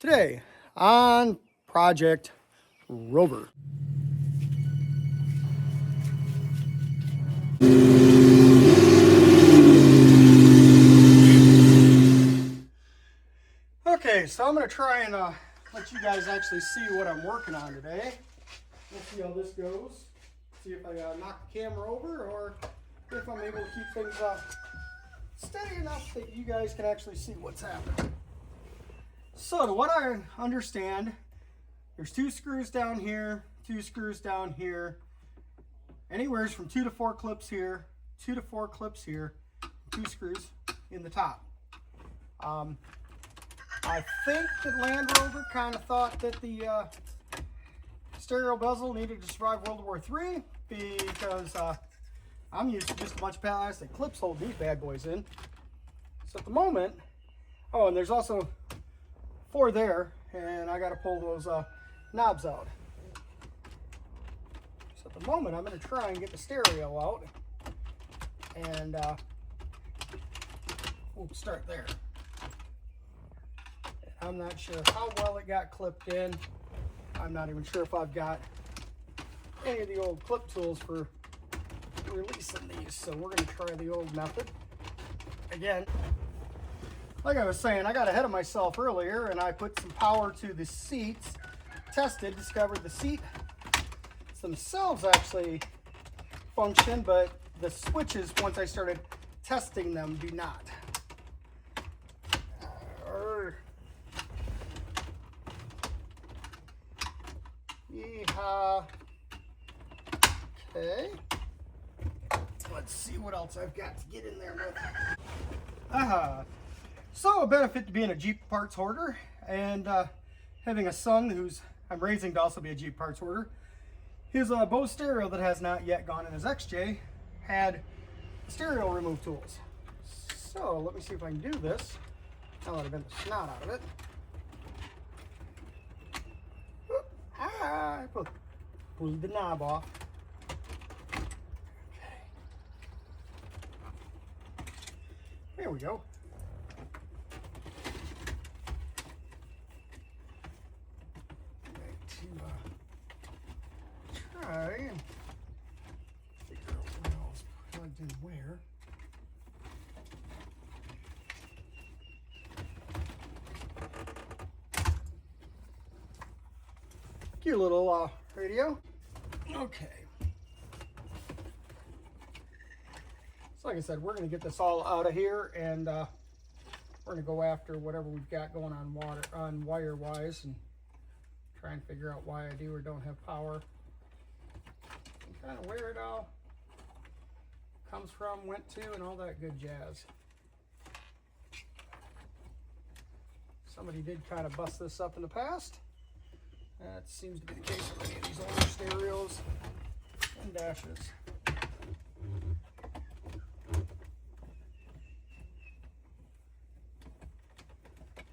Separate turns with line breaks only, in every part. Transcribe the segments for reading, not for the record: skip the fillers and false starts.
Today on Project Rover. Okay, so I'm going to try and let you guys actually see what I'm working on today. Let's see how this goes. See if I knock the camera over or if I'm able to keep things steady enough that you guys can actually see what's happening. So to what I understand, there's 2 screws down here, 2 screws down here, anywhere from 2 to 4 clips here, 2 to 4 clips here, 2 screws in the top. I think that Land Rover kind of thought that the stereo bezel needed to survive World War III because I'm used to just a bunch of plastic clips holding these bad boys in. So at the moment, oh, and there's also 4 there, and I got to pull those knobs out. So at the moment, I'm going to try and get the stereo out, and we'll start there. I'm not sure how well it got clipped in. I'm not even sure if I've got any of the old clip tools for releasing these, so we're going to try the old method. Again, like I was saying, I got ahead of myself earlier and I put some power to the seats, tested, discovered the seats themselves actually function, but the switches, once I started testing them, do not. Yeehaw. Okay. Let's see what else I've got to get in there. So a benefit to being a Jeep parts hoarder and having a son who's I'm raising to also be a Jeep parts hoarder. His Bose stereo that has not yet gone in his XJ had stereo remove tools. So let me see if I can do this. Now that I've been the snot out of it. I pulled the knob off. Okay. There we go. Try and figure out what else plugged in where. Cute little radio. Okay. So like I said, we're going to get this all out of here, and we're going to go after whatever we've got going on wire wise and try and figure out why I do or don't have power. And kind of where it all comes from, went to, and all that good jazz. Somebody did kind of bust this up in the past. That seems to be the case with many of these older stereos and dashes.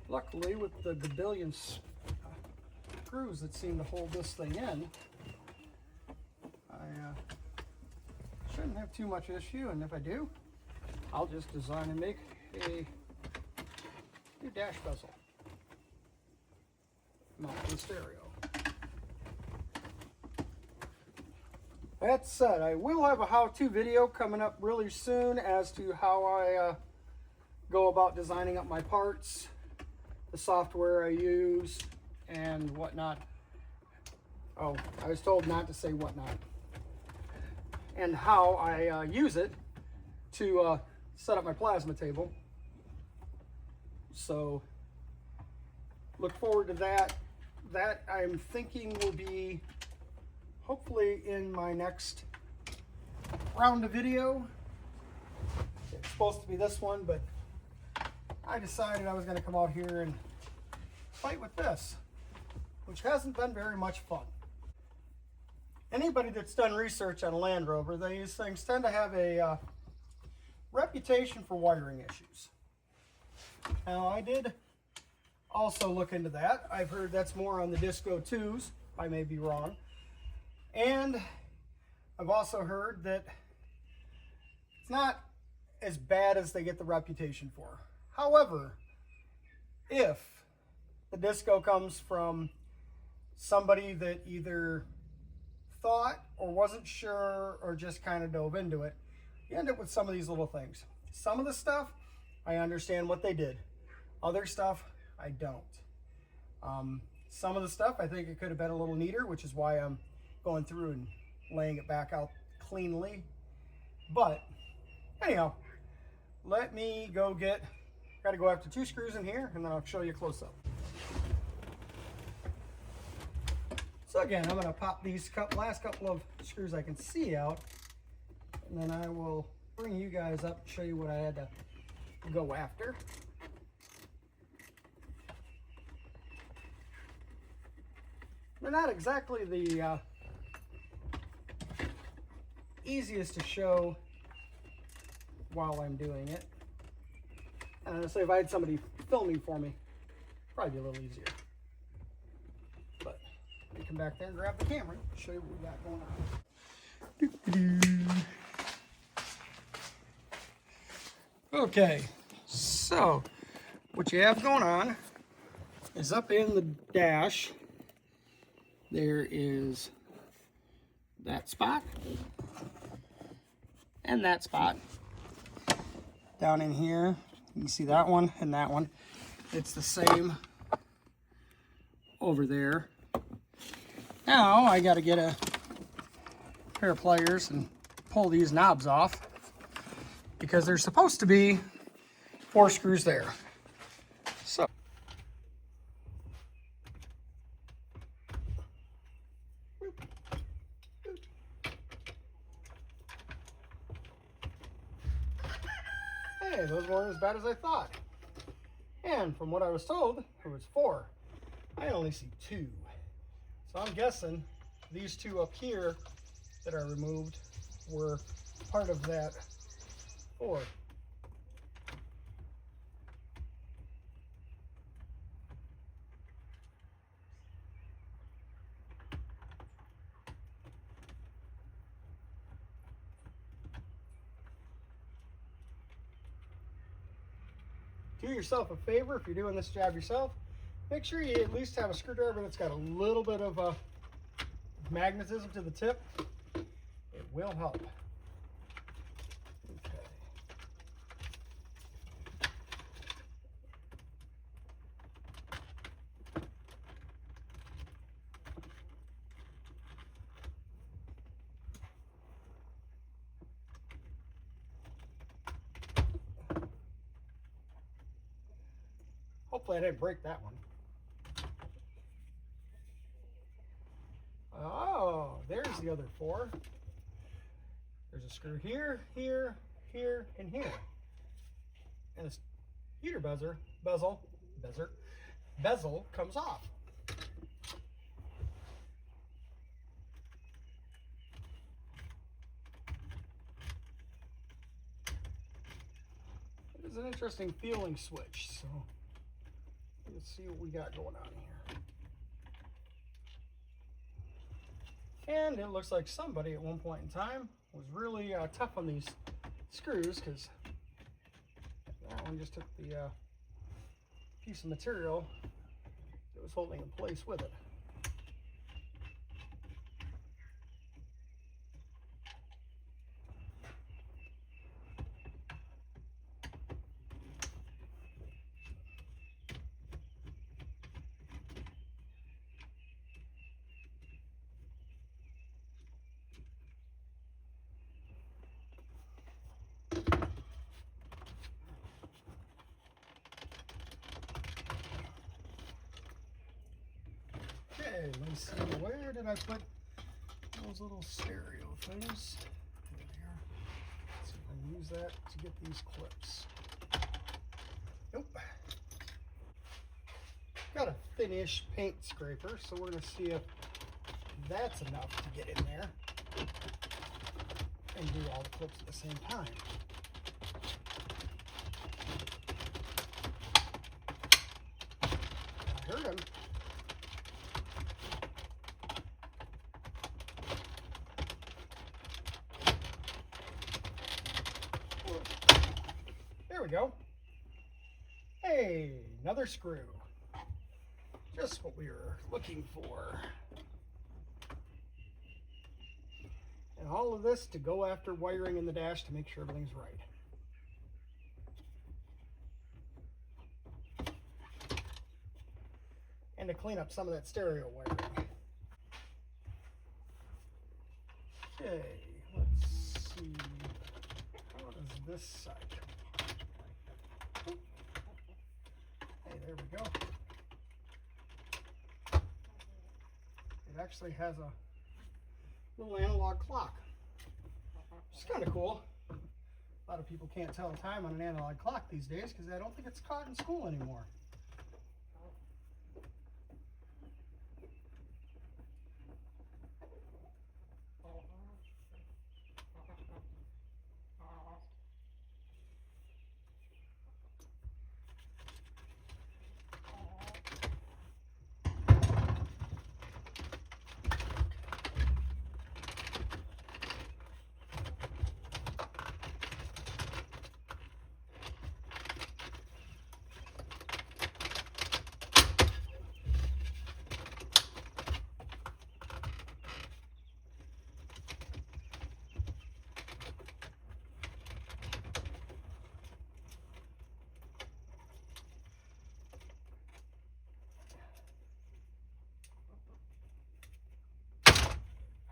Luckily, with the gabillion screws that seem to hold this thing in, I shouldn't have too much issue, and if I do, I'll just design and make a new dash bezel mount the stereo. That said, I will have a how-to video coming up really soon as to how I go about designing up my parts, the software I use, and whatnot. Oh, I was told not to say whatnot. And how I use it to set up my plasma table. So, look forward to that. That I'm thinking will be hopefully in my next round of video. It's supposed to be this one, but I decided I was going to come out here and fight with this, which hasn't been very much fun. Anybody that's done research on a Land Rover, these things tend to have a reputation for wiring issues. Now, I did also look into that. I've heard that's more on the Disco 2s. I may be wrong. And I've also heard that it's not as bad as they get the reputation for. However, if the disco comes from somebody that either thought or wasn't sure or just kind of dove into it. You end up with some of these little things. Some of the stuff, I understand what they did. Other stuff, I don't. Some of the stuff, I think it could have been a little neater, which is why I'm going through and laying it back out cleanly. But anyhow, let me go get, got to go after 2 screws in here, and then I'll show you close up. So again, I'm going to pop these last couple of screws I can see out, and then I will bring you guys up and show you what I had to go after. They're not exactly the easiest to show while I'm doing it. And so if I had somebody filming for me, probably be a little easier. But let me come back there and grab the camera and show you what we got going on. Okay, so what you have going on is up in the dash, there is that spot and that spot. Down in here, you can see that one and that one. It's the same over there. Now I got to get a pair of pliers and pull these knobs off because there's supposed to be 4 screws there. So hey, those weren't as bad as I thought. And from what I was told, there was 4. I only see 2. So I'm guessing these 2 up here that are removed were part of that 4. Do yourself a favor if you're doing this job yourself. Make sure you at least have a screwdriver that's got a little bit of magnetism to the tip. It will help. Okay. Hopefully I didn't break that one. Oh, there's the other 4. There's a screw here, here, here, and here. And this heater bezel comes off. It is an interesting feeling switch, so let's see what we got going on here. And it looks like somebody at one point in time was really tough on these screws, because that one just took the piece of material that was holding in place with it. Okay, let me see, where did I put those little stereo things? There they are. Let's see if I can use that to get these clips. Nope. Got a thin-ish paint scraper, so we're going to see if that's enough to get in there and do all the clips at the same time. I heard him. There we go. Hey, another screw. Just what we were looking for. And all of this to go after wiring in the dash to make sure everything's right. And to clean up some of that stereo wiring. Okay, let's see. How does this side come? Hey, there we go. It actually has a little analog clock. It's kind of cool. A lot of people can't tell time on an analog clock these days because I don't think it's taught in school anymore.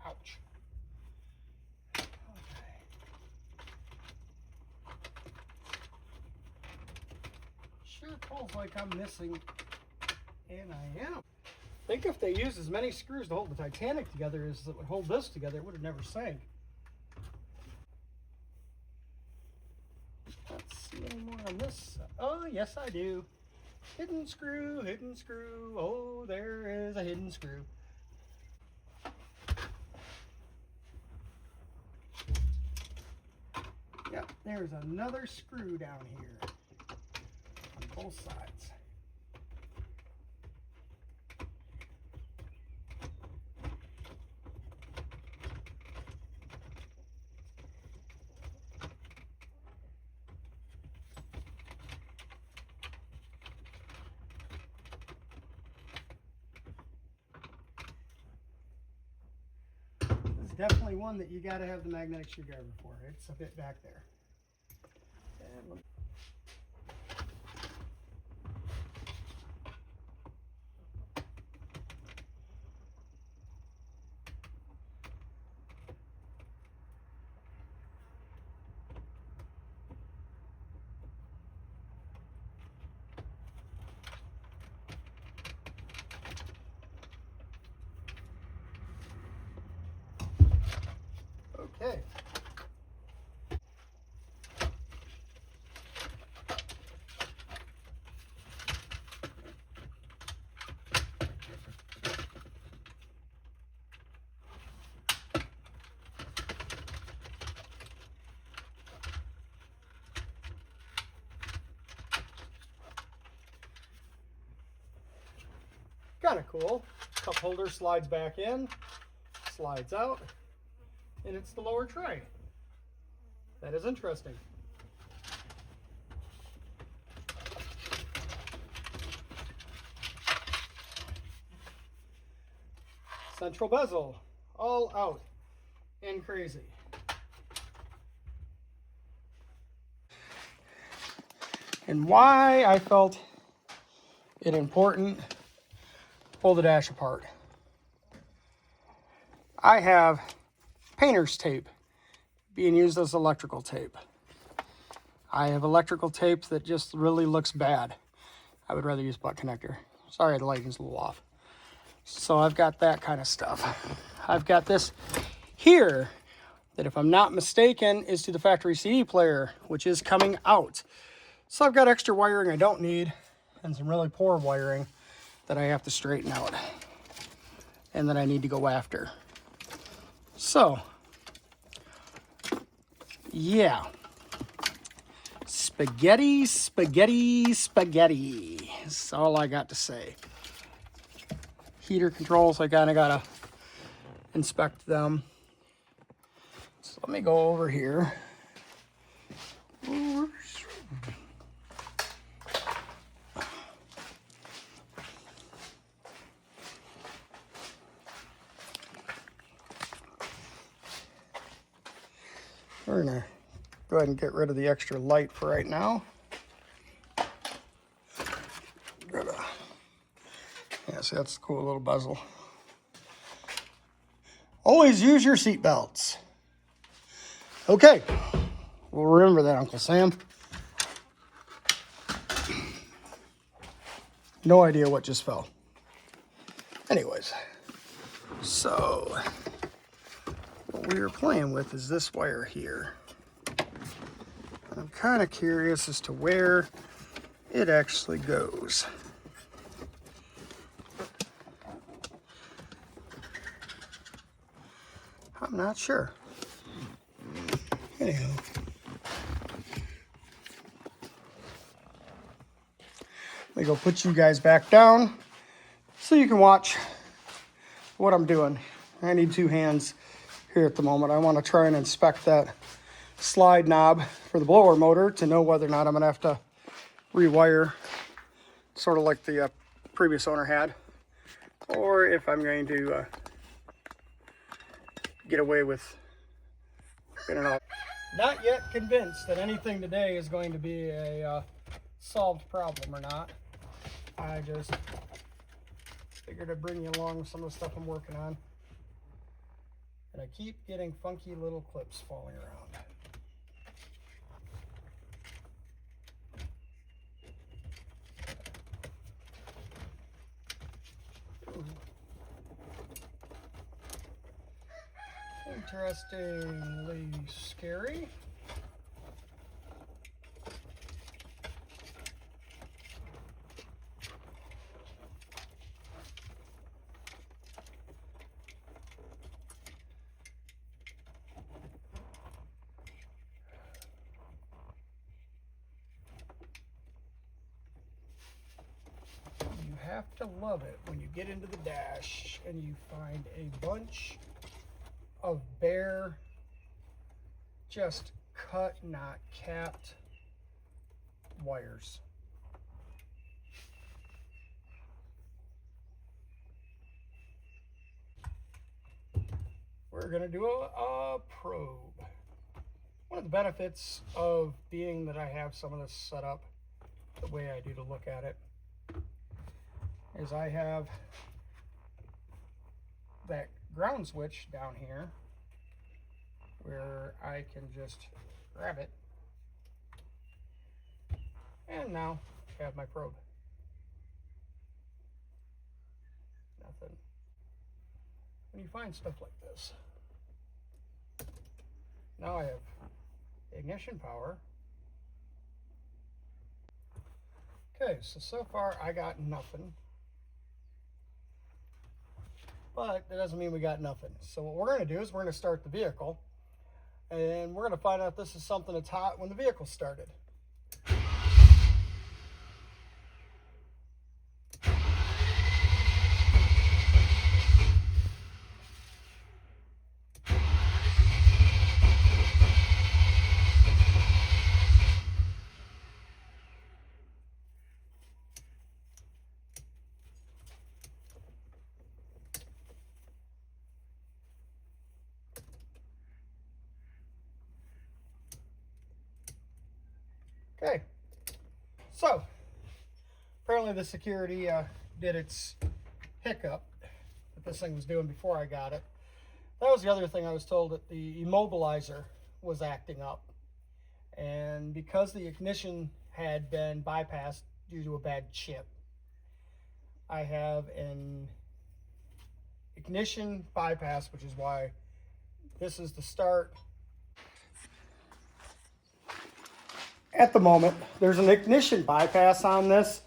Ouch. Okay. Sure pulls like I'm missing, and I am. I think if they used as many screws to hold the Titanic together as that would hold this together, it would have never sank. Let's see any more on this. Oh, yes, I do. Hidden screw, hidden screw. Oh, there is a hidden screw. Yep, there's another screw down here on both sides. This is definitely one that you got to have the magnetic screwdriver for. It's a bit back there. And okay. Kind of cool. Cup holder slides back in, slides out, and it's the lower tray. That is interesting. Central bezel, all out and crazy. And why I felt it important to pull the dash apart. I have painter's tape being used as electrical tape. I have electrical tape that just really looks bad. I would rather use butt connector. Sorry, the lighting's a little off. So I've got that kind of stuff. I've got this here that, if I'm not mistaken, is to the factory CD player, which is coming out. So I've got extra wiring I don't need and some really poor wiring that I have to straighten out and that I need to go after. So, yeah. Spaghetti, spaghetti, spaghetti. That's all I got to say. Heater controls, I kind of got to inspect them. So let me go over here. We're gonna go ahead and get rid of the extra light for right now. Yeah, see, that's a cool little bezel. Always use your seat belts. Okay, we'll remember that, Uncle Sam. No idea what just fell. Anyways, so what we were playing with is this wire here. I'm kind of curious as to where it actually goes. I'm not sure. Anyhow. Let me go put you guys back down so you can watch what I'm doing. I need two hands here at the moment. I want to try and inspect that slide knob for the blower motor to know whether or not I'm going to have to rewire, sort of like the previous owner had, or if I'm going to get away with getting it off. Not yet convinced that anything today is going to be a solved problem or not. I just figured I'd bring you along with some of the stuff I'm working on. And I keep getting funky little clips falling around. Interestingly scary. You have to love it when you get into the dash and you find a bunch of bare, just cut, not capped wires. We're gonna do a probe. One of the benefits of being that I have some of this set up the way I do to look at it is I have that ground switch down here where I can just grab it, and now I have my probe. Nothing. When you find stuff like this, now I have ignition power. Okay, so far I got nothing. But that doesn't mean we got nothing. So what we're going to do is we're going to start the vehicle, and we're going to find out if this is something that's hot when the vehicle started. Okay, so apparently the security did its hiccup that this thing was doing before I got it. That was the other thing I was told, that the immobilizer was acting up. And because the ignition had been bypassed due to a bad chip, I have an ignition bypass, which is why this is the start. At the moment, there's an ignition bypass on this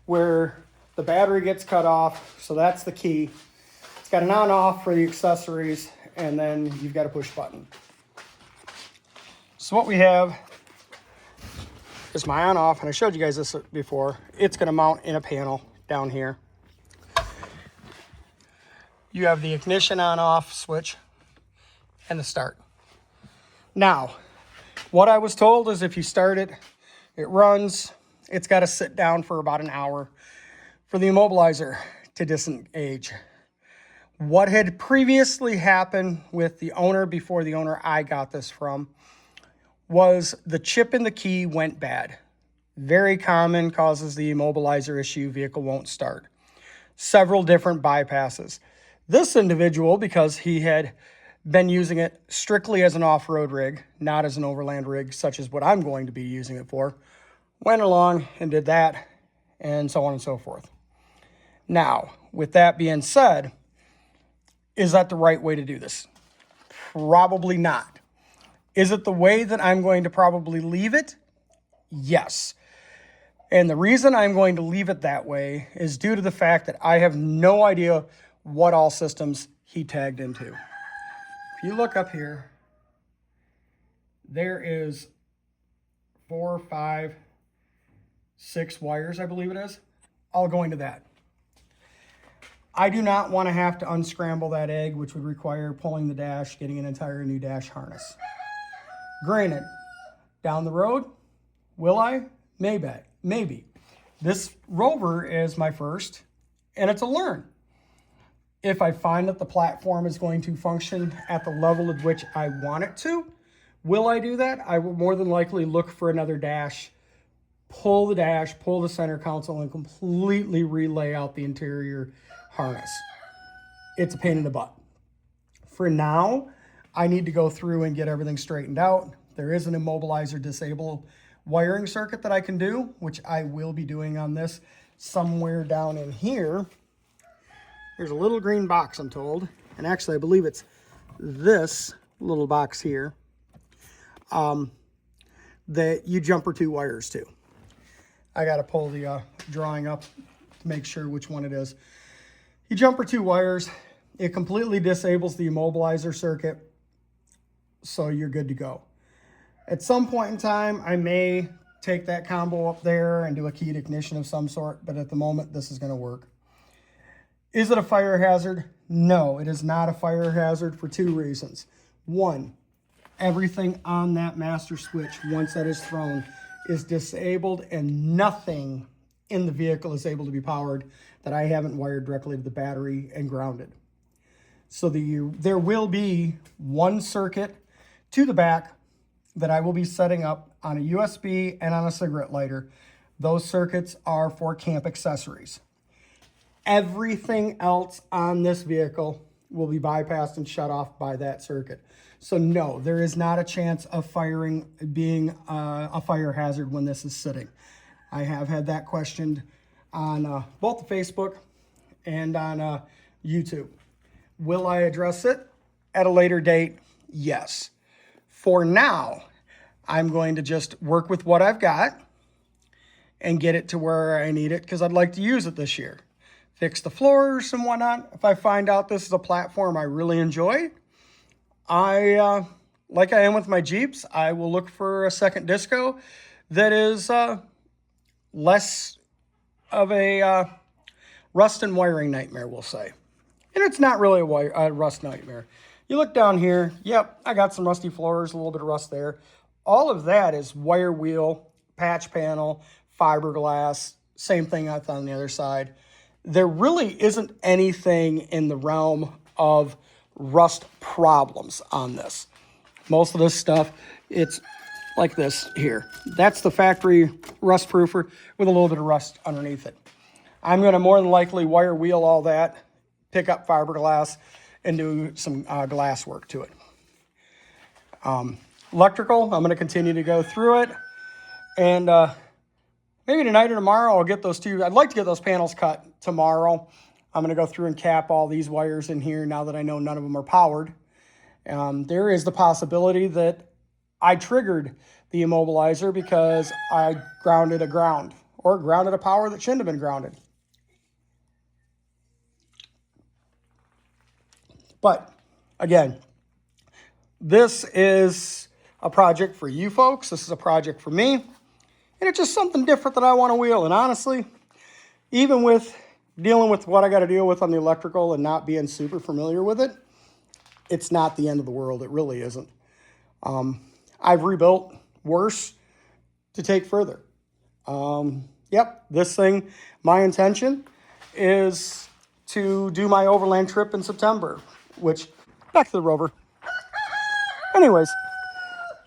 where the battery gets cut off, so that's the key. It's got an on-off for the accessories, and then you've got a push button. So what we have is my on-off, and I showed you guys this before. It's going to mount in a panel down here. You have the ignition on-off switch and the start. Now, what I was told is if you start it, it runs. It's got to sit down for about an hour for the immobilizer to disengage. What had previously happened with the owner before the owner I got this from was the chip in the key went bad. Very common, causes the immobilizer issue, vehicle won't start. Several different bypasses. This individual, because he had been using it strictly as an off-road rig, not as an overland rig, such as what I'm going to be using it for, went along and did that, and so on and so forth. Now, with that being said, is that the right way to do this? Probably not. Is it the way that I'm going to probably leave it? Yes. And the reason I'm going to leave it that way is due to the fact that I have no idea what all systems he tagged into. If you look up here, there is 4, 5, 6 wires, I believe it is. I'll go into that. I do not want to have to unscramble that egg, which would require pulling the dash, getting an entire new dash harness. Granted, down the road, will I? Maybe. This Rover is my first, and it's a learn. If I find that the platform is going to function at the level at which I want it to, will I do that? I will more than likely look for another dash, pull the center console, and completely relay out the interior harness. It's a pain in the butt. For now, I need to go through and get everything straightened out. There is an immobilizer disable wiring circuit that I can do, which I will be doing on this somewhere down in here. There's a little green box, I'm told, and actually I believe it's this little box here that you jumper 2 wires to. I got to pull the drawing up to make sure which one it is. You jumper 2 wires, it completely disables the immobilizer circuit, so you're good to go. At some point in time, I may take that combo up there and do a keyed ignition of some sort, but at the moment, this is going to work. Is it a fire hazard? No, it is not a fire hazard for 2 reasons. 1, everything on that master switch, once that is thrown, is disabled, and nothing in the vehicle is able to be powered that I haven't wired directly to the battery and grounded. So there will be 1 circuit to the back that I will be setting up on a USB and on a cigarette lighter. Those circuits are for camp accessories. Everything else on this vehicle will be bypassed and shut off by that circuit. So no, there is not a chance of being a fire hazard when this is sitting. I have had that questioned on both Facebook and on YouTube. Will I address it at a later date? Yes. For now, I'm going to just work with what I've got and get it to where I need it, because I'd like to use it this year. Fix the floors and whatnot. If I find out this is a platform I really enjoy, like I am with my Jeeps, I will look for a second disco that is less of a rust and wiring nightmare, we'll say. And it's not really a rust nightmare. You look down here, yep, I got some rusty floors, a little bit of rust there. All of that is wire wheel, patch panel, fiberglass, same thing on the other side. There really isn't anything in the realm of rust problems on this. Most of this stuff, it's like this here. That's the factory rust proofer with a little bit of rust underneath it. I'm going to more than likely wire wheel all that, pick up fiberglass, and do some glass work to it. Electrical, I'm going to continue to go through it, and maybe tonight or tomorrow I'll get those 2. I'd like to get those panels cut tomorrow. I'm going to go through and cap all these wires in here now that I know none of them are powered. There is the possibility that I triggered the immobilizer because I grounded a ground or grounded a power that shouldn't have been grounded. But again, this is a project for you folks. This is a project for me. And it's just something different that I want to wheel. And honestly, even with dealing with what I got to deal with on the electrical and not being super familiar with it, it's not the end of the world. It really isn't. I've rebuilt worse to take further. Yep, this thing, my intention is to do my overland trip in September, which, back to the Rover. Anyways,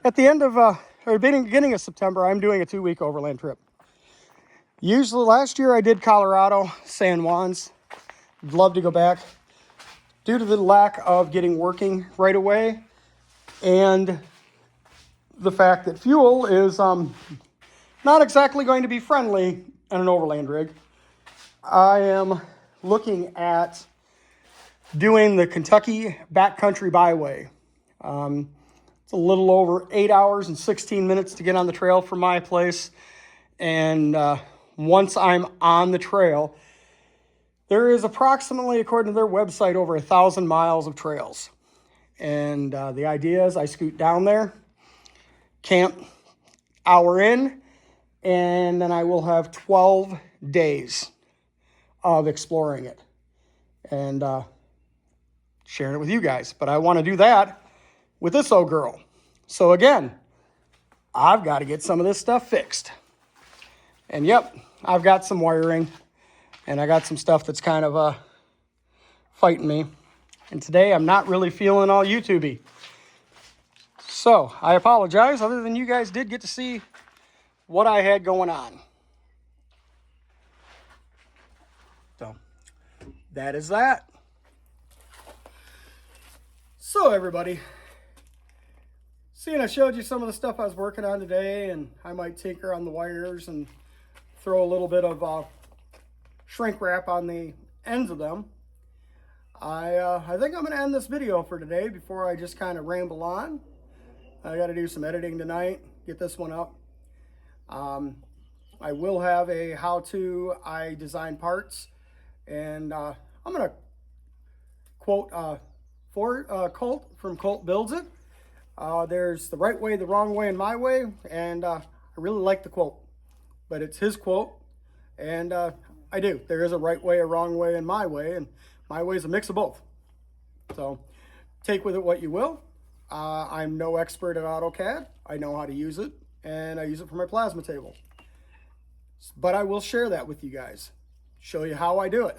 at the end of or beginning of September, I'm doing a 2-week overland trip. Usually last year I did Colorado, San Juan's. I'd love to go back. Due to the lack of getting working right away and the fact that fuel is not exactly going to be friendly on an overland rig, I am looking at doing the Kentucky Backcountry Byway. It's a little over 8 hours and 16 minutes to get on the trail from my place. And once I'm on the trail, there is approximately, according to their website, over 1,000 miles of trails. And the idea is I scoot down there, camp, hour in, and then I will have 12 days of exploring it and sharing it with you guys. But I want to do that with this old girl. So again, I've got to get some of this stuff fixed. And yep, I've got some wiring and I got some stuff that's kind of fighting me. And today I'm not really feeling all YouTube-y. So I apologize, other than you guys did get to see what I had going on. So that is that. So everybody, seeing I showed you some of the stuff I was working on today, and I might tinker on the wires and throw a little bit of shrink wrap on the ends of them. I think I'm going to end this video for today before I just kind of ramble on. I got to do some editing tonight, get this one up. I will have a how-to I design parts, and I'm going to quote Colt from Colt Builds It. There's the right way, the wrong way, and my way, and I really like the quote, but it's his quote, and I do. There is a right way, a wrong way, and my way is a mix of both. So take with it what you will. I'm no expert at AutoCAD. I know how to use it, and I use it for my plasma table. But I will share that with you guys, show you how I do it,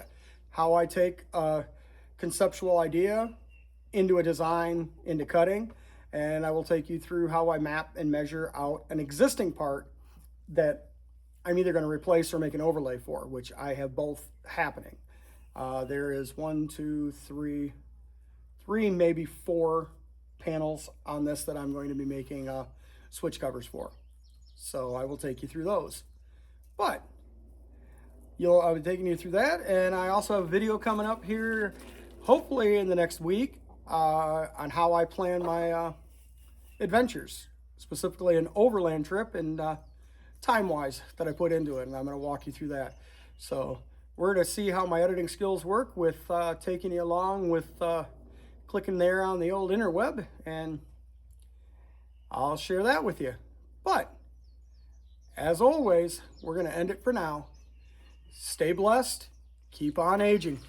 how I take a conceptual idea into a design, into cutting, and I will take you through how I map and measure out an existing part that I'm either going to replace or make an overlay for, which I have both happening. There is 1, 2, 3, maybe 4 panels on this that I'm going to be making switch covers for. So I will take you through those. But I'll be taking you through that, and I also have a video coming up here, hopefully in the next week, on how I plan my adventures, specifically an overland trip and time-wise that I put into it, and I'm going to walk you through that. So we're going to see how my editing skills work with taking you along with clicking there on the old interweb, and I'll share that with you. But as always, we're going to end it for now. Stay blessed. Keep on aging.